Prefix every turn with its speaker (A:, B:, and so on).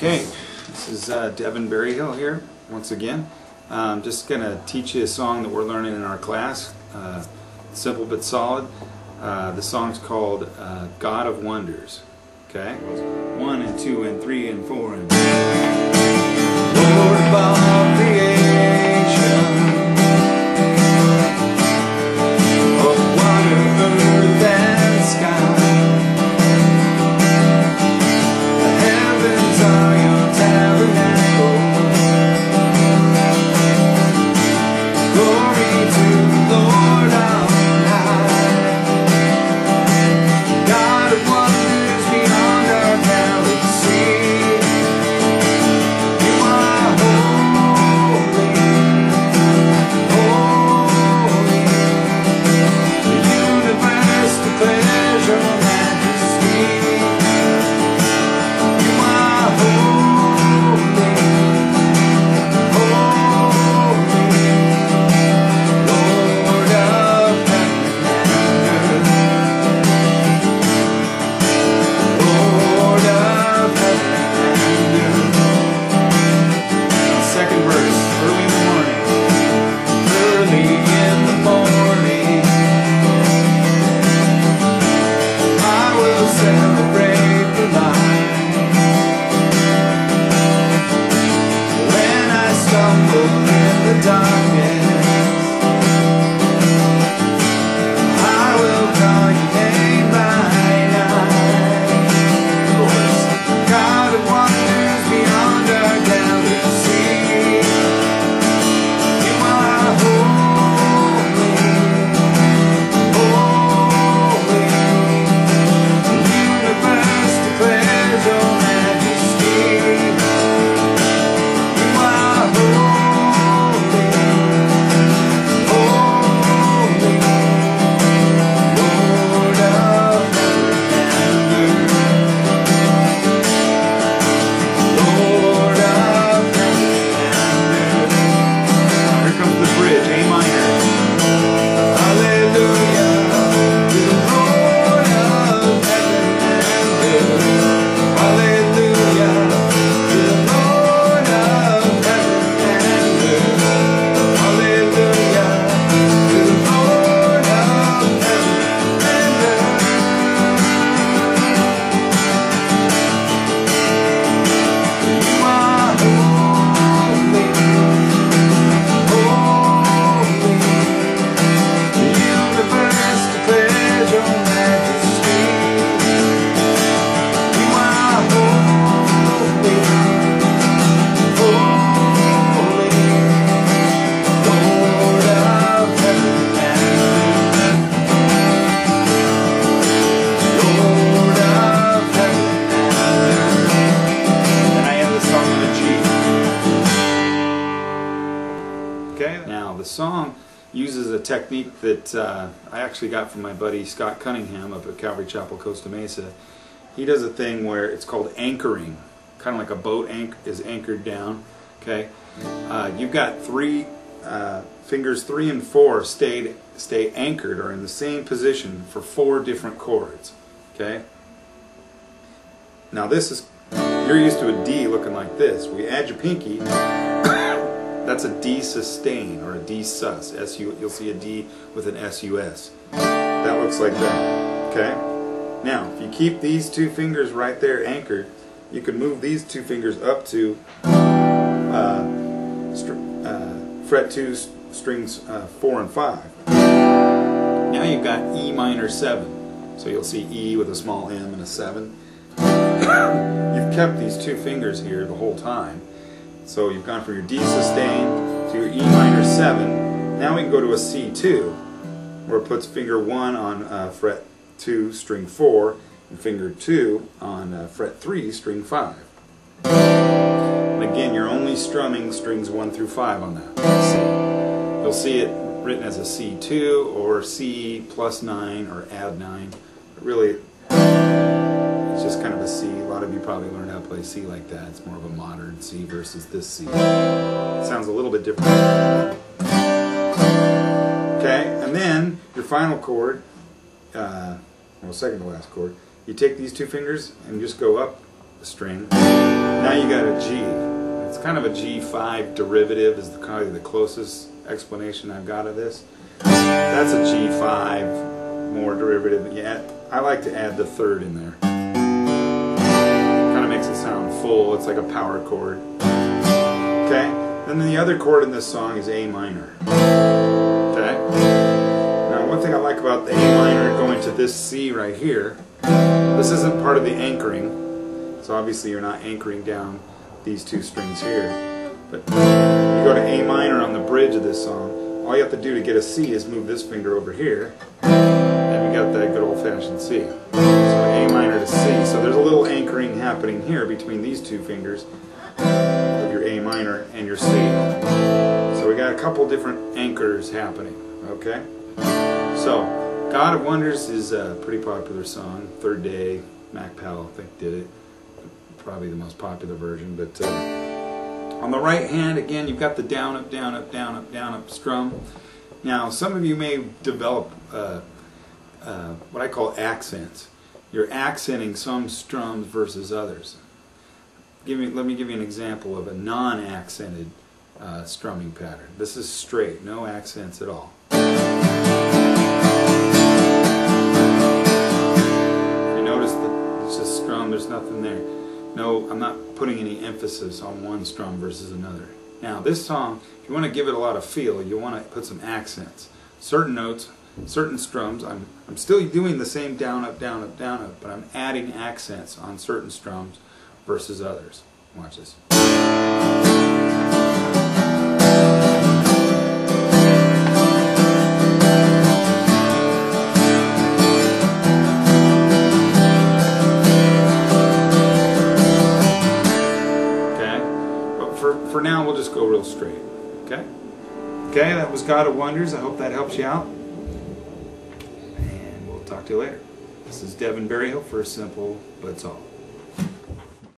A: Okay, this is Deven Berryhill here once again. I'm just going to teach you a song that we're learning in our class. Simple but solid. The song's called God of Wonders. Okay? 1 and 2 and 3 and 4 and Lord above creation, of water, earth and sky. The heavens are your tabernacle. Glory to the Lord on high. God of wonders beyond our galaxy. You are holy, holy. The universe declares your majesty. You are holy, holy. Lord of heaven and earth. Lord of heaven and earth. Second verse, early in the morning. Early in the morning, I will celebrate the light. When I stumble in the darkness, I will call your name by night. God of wonders beyond our galaxy. You are holy, holy. The universe declares your majesty. You are holy, holy. Lord of heaven and earth. Lord of heaven and earth. Here comes the bridge, A minor. Hallelujah to the Lord of heaven and earth. Hallelujah to the Lord of heaven and earth. Hallelujah to the Lord of heaven and earth. You are holy, holy. The universe declares your majesty. You are holy, holy. Lord of heaven and earth. Lord of heaven and earth. And I end the song with a G. Okay, now the song uses a technique that I actually got from my buddy Scott Cunningham up at Calvary Chapel, Costa Mesa. He does a thing where it's called anchoring, kind of like a boat is anchored down. Okay, you've got fingers 3 and 4 stay anchored or in the same position for 4 different chords. Okay. Now this is, you're used to a D looking like this. We add your pinky. That's a D sustain or a D sus. You'll see a D with an S-U-S. That looks like that. Okay? Now, if you keep these 2 fingers right there anchored, you can move these 2 fingers up to fret 2 strings 4 and 5. Now you've got E minor 7. So you'll see E with a small M and a 7. You've kept these 2 fingers here the whole time. So you've gone from your D sustain to your E minor 7. Now we can go to a C2, where it puts finger 1 on fret 2, string 4, and finger 2 on fret 3, string 5. And again, you're only strumming strings 1 through 5 on that. C. You'll see it written as a C2 or C plus 9 or add 9. But really, it's just kind of a C. A lot of you probably learned how to play C like that. It's more of a modern C versus this C. It sounds a little bit different. Okay, and then your final chord, well, second to last chord, you take these 2 fingers and just go up string. Now you got a G. It's kind of a G5 derivative is probably the closest explanation I've got of this. That's a G5 more derivative. Yeah, I like to add the third in there. Kind of makes it sound full. It's like a power chord. Okay? Then the other chord in this song is A minor. Okay? Now one thing I like about the A minor going to this C right here, this isn't part of the anchoring. So obviously you're not anchoring down these two strings here. But you go to A minor on the bridge of this song, all you have to do to get a C is move this finger over here, and you got that good old-fashioned C. So A minor to C. So there's a little anchoring happening here between these two fingers of your A minor and your C. So we got a couple different anchors happening. Okay? So God of Wonders is a pretty popular song. Third Day, Mac Powell, I think, did it. Probably the most popular version, but on the right hand, again, you've got the down, up, down, up, down, up, down, up strum. Now, some of you may develop what I call accents. You're accenting some strums versus others. Let me give you an example of a non-accented strumming pattern. This is straight, no accents at all. You notice that it's just strum, there's nothing there. No, I'm not putting any emphasis on one strum versus another. Now, this song, if you want to give it a lot of feel, you want to put some accents. Certain notes, certain strums, I'm still doing the same down, up, down, up, down, up, but I'm adding accents on certain strums versus others. Watch this. For now, we'll just go real straight. Okay? Okay, that was God of Wonders. I hope that helps you out. And we'll talk to you later. This is Deven Berryhill for Simple But It's All.